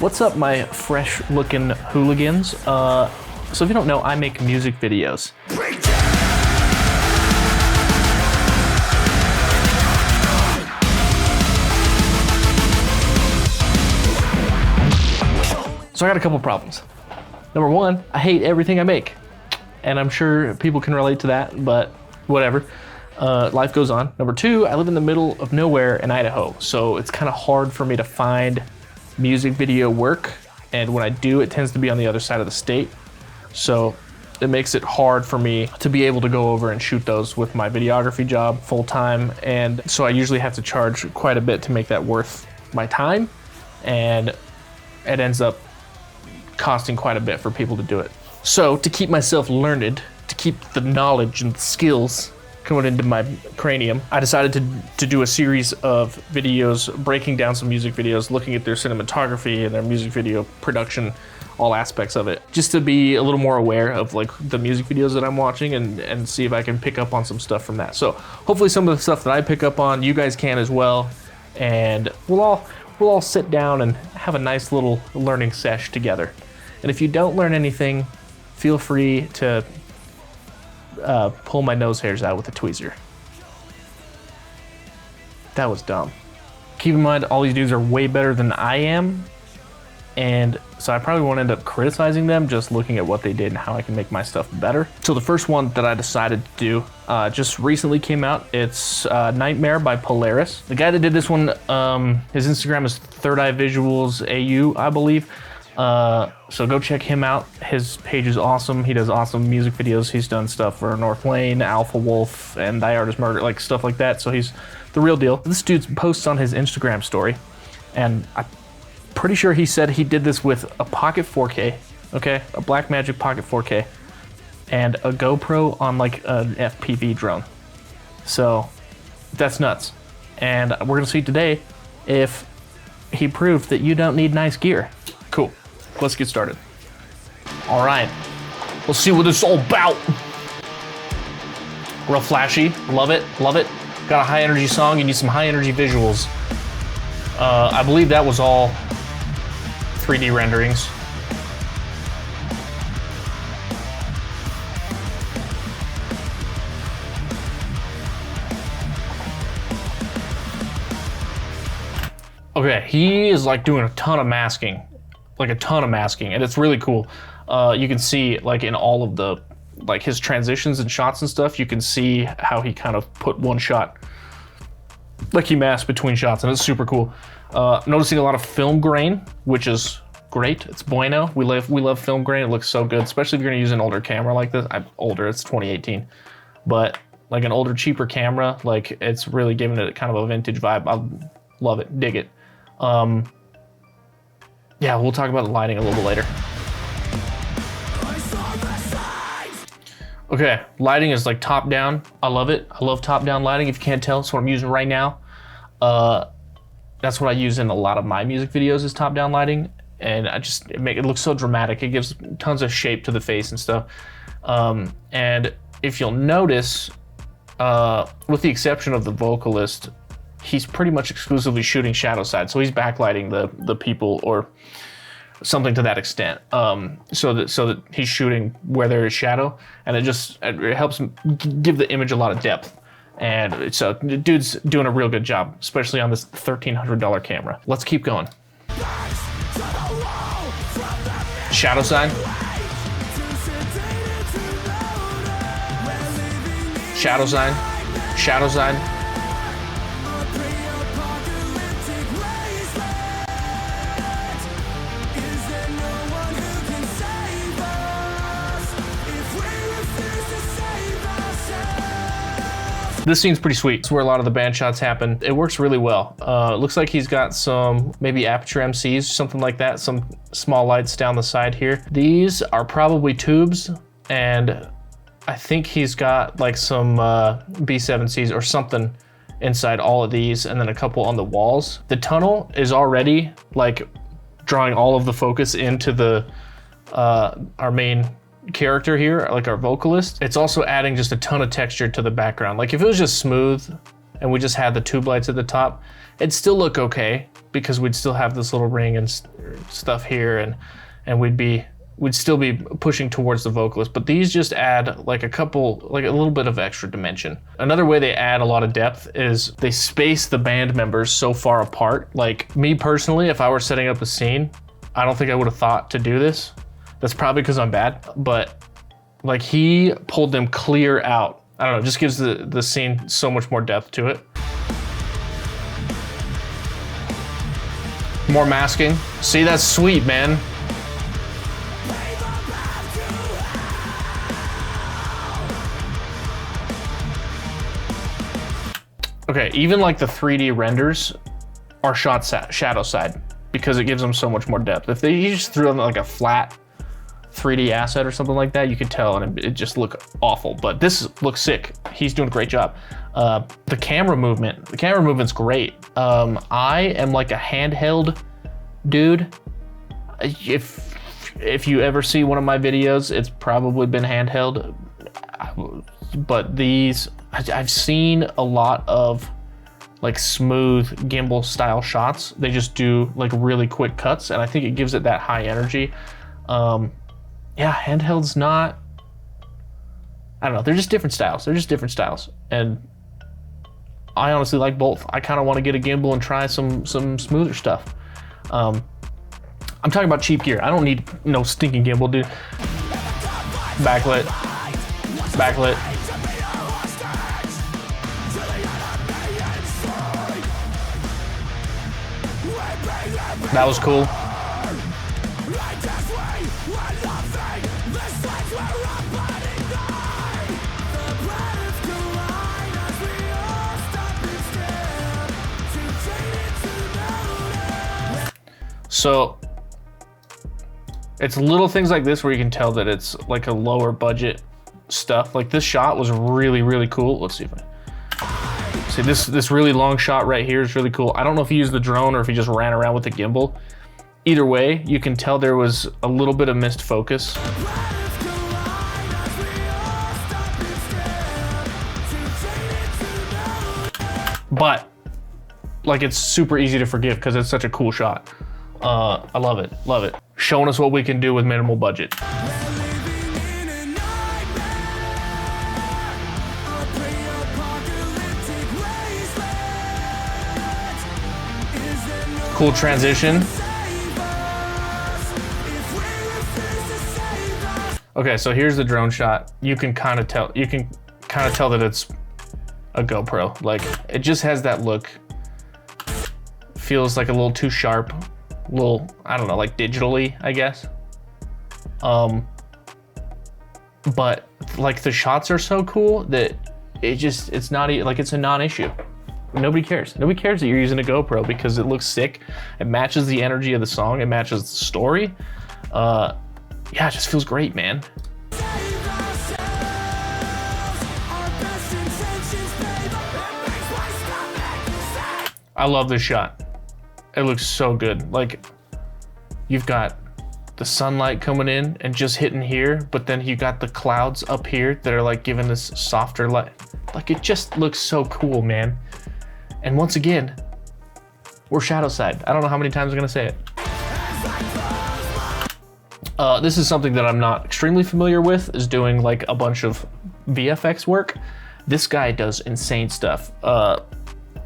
What's up, my fresh looking hooligans? So if you don't know, I make music videos. So I got a couple problems. Number one, I hate everything I make. And I'm sure people can relate to that, but whatever. Life goes on. Number two, I live in the middle of nowhere in Idaho, so it's kind of hard for me to find music video work. And when I do, it tends to be on the other side of the state. So it makes it hard for me to be able to go over and shoot those with my videography job full time. And so I usually have to charge quite a bit to make that worth my time. And it ends up costing quite a bit for people to do it. So to keep myself learned, to keep the knowledge and the skills coming into my cranium, I decided to do a series of videos breaking down some music videos, looking at their cinematography and their music video production, all aspects of it, just to be a little more aware of like the music videos that I'm watching and see if I can pick up on some stuff from that. So hopefully some of the stuff that I pick up on, you guys can as well, and we'll all sit down and have a nice little learning sesh together. And if you don't learn anything, feel free to pull my nose hairs out with a tweezer. That was dumb. Keep in mind, all these dudes are way better than I am, and so I probably won't end up criticizing them, just looking at what they did and how I can make my stuff better. So the first one that I decided to do just recently came out. It's Nightmare by Polaris. The guy that did this one, his Instagram is Third Eye Visuals AU, I believe. So go check him out. His page is awesome. He does awesome music videos. He's done stuff for North Lane, Alpha Wolf, and Die Artist Murder, like stuff like that. So he's the real deal. This dude posts on his Instagram story, and I'm pretty sure he said he did this with a Pocket 4K, okay? A Blackmagic Pocket 4K, and a GoPro on like an FPV drone. So that's nuts. And we're gonna see today if he proved that you don't need nice gear. Cool. Let's get started. All right, let's see what this is all about. Real flashy, love it, love it. Got a high energy song, you need some high energy visuals. I believe that was all 3D renderings. Okay, he is like doing a ton of masking. And it's really cool. You can see like in all of the like his transitions and shots and stuff, you can see how he kind of put one shot, like he masked between shots, and it's super cool. Noticing a lot of film grain, which is great. It's bueno. We love film grain. It looks so good, especially if you're gonna use an older camera like this. I'm older, it's 2018, but like an older, cheaper camera, like it's really giving it kind of a vintage vibe. I love it, dig it. Yeah, we'll talk about the lighting a little bit later. Okay, lighting is like top down. I love it. I love top down lighting. If you can't tell, it's what I'm using right now. That's what I use in a lot of my music videos is top down lighting. And it looks so dramatic. It gives tons of shape to the face and stuff. And if you'll notice, with the exception of the vocalist, he's pretty much exclusively shooting shadow side. So he's backlighting the people or something to that extent. So that he's shooting where there is shadow, and it helps him give the image a lot of depth. And so the dude's doing a real good job, especially on this $1,300 camera. Let's keep going. Shadow side. Shadow side. Shadow side. This scene's pretty sweet. It's where a lot of the band shots happen. It works really well. It looks like he's got some maybe aperture MCs, something like that, some small lights down the side here. These are probably tubes, and I think he's got like some B7Cs or something inside all of these, and then a couple on the walls. The tunnel is already like drawing all of the focus into the our main character here, like our vocalist. It's also adding just a ton of texture to the background. Like if it was just smooth and we just had the tube lights at the top, it'd still look okay, because we'd still have this little ring and stuff here, and we'd still be pushing towards the vocalist. But these just add like a little bit of extra dimension. Another way they add a lot of depth is they space the band members so far apart. Like me personally, if I were setting up a scene, I don't think I would have thought to do this. That's probably because I'm bad, but like he pulled them clear out. I don't know, it just gives the scene so much more depth to it. More masking. See, that's sweet, man. Okay, even like the 3D renders are shot shadow side because it gives them so much more depth. If you just threw on like a flat 3D asset or something like that, you could tell and it just look awful. But this looks sick. He's doing a great job. The camera movement's great. I am like a handheld dude. If you ever see one of my videos, it's probably been handheld. But these, I've seen a lot of like smooth gimbal style shots. They just do like really quick cuts, and I think it gives it that high energy. Yeah, handheld's not, I don't know, they're just different styles. And I honestly like both. I kind of want to get a gimbal and try some smoother stuff. I'm talking about cheap gear. I don't need no stinking gimbal, dude. Backlit. That was cool. So it's little things like this where you can tell that it's like a lower budget stuff. Like this shot was really, really cool. Let's see if I see this really long shot right here is really cool. I don't know if he used the drone or if he just ran around with the gimbal. Either way, you can tell there was a little bit of missed focus. But like it's super easy to forgive because it's such a cool shot. I love it. Showing us what we can do with minimal budget. Cool transition. Okay, so here's the drone shot. You can kind of tell that it's a GoPro. Like it just has that look. Feels like a little too sharp. Little, I don't know, like digitally, I guess. But like the shots are so cool that it's not like it's a non-issue. Nobody cares. Nobody cares that you're using a GoPro because it looks sick. It matches the energy of the song. It matches the story. Yeah, it just feels great, man. I love this shot. It looks so good. Like you've got the sunlight coming in and just hitting here, but then you got the clouds up here that are like giving this softer light. Like it just looks so cool, man. And once again, we're shadow side. I don't know how many times I'm gonna say it. This is something that I'm not extremely familiar with, is doing like a bunch of VFX work. This guy does insane stuff.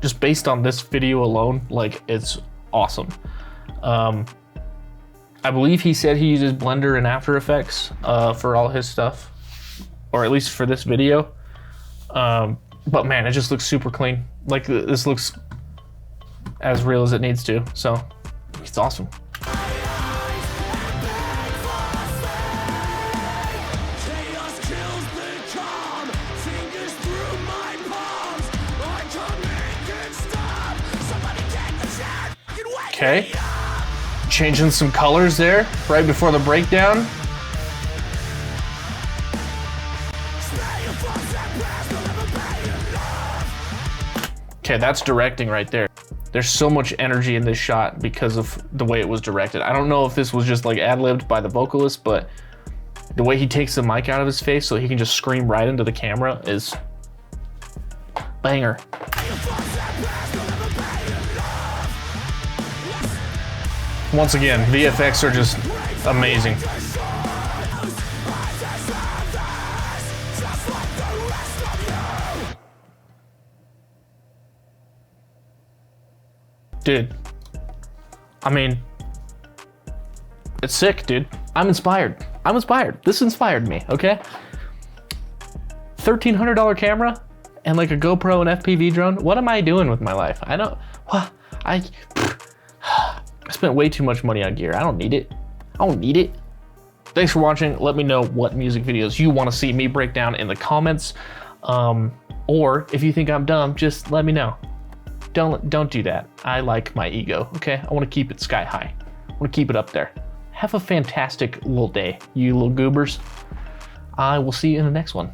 Just based on this video alone, like it's awesome. I believe he said he uses Blender and After Effects for all his stuff, or at least for this video. But man, it just looks super clean. Like this looks as real as it needs to. So it's awesome. Okay, changing some colors there right before the breakdown. Okay, that's directing right there. There's so much energy in this shot because of the way it was directed. I don't know if this was just like ad-libbed by the vocalist, but the way he takes the mic out of his face so he can just scream right into the camera is banger. Once again, VFX are just amazing. Dude, I mean, it's sick, dude. I'm inspired. I'm inspired. This inspired me, okay? $1,300 camera and like a GoPro and FPV drone. What am I doing with my life? I don't, I spent way too much money on gear. I don't need it. I don't need it. Thanks for watching. Let me know what music videos you want to see me break down in the comments. Or if you think I'm dumb, just let me know. Don't do that. I like my ego, okay? I want to keep it sky high. I want to keep it up there. Have a fantastic little day, you little goobers. I will see you in the next one.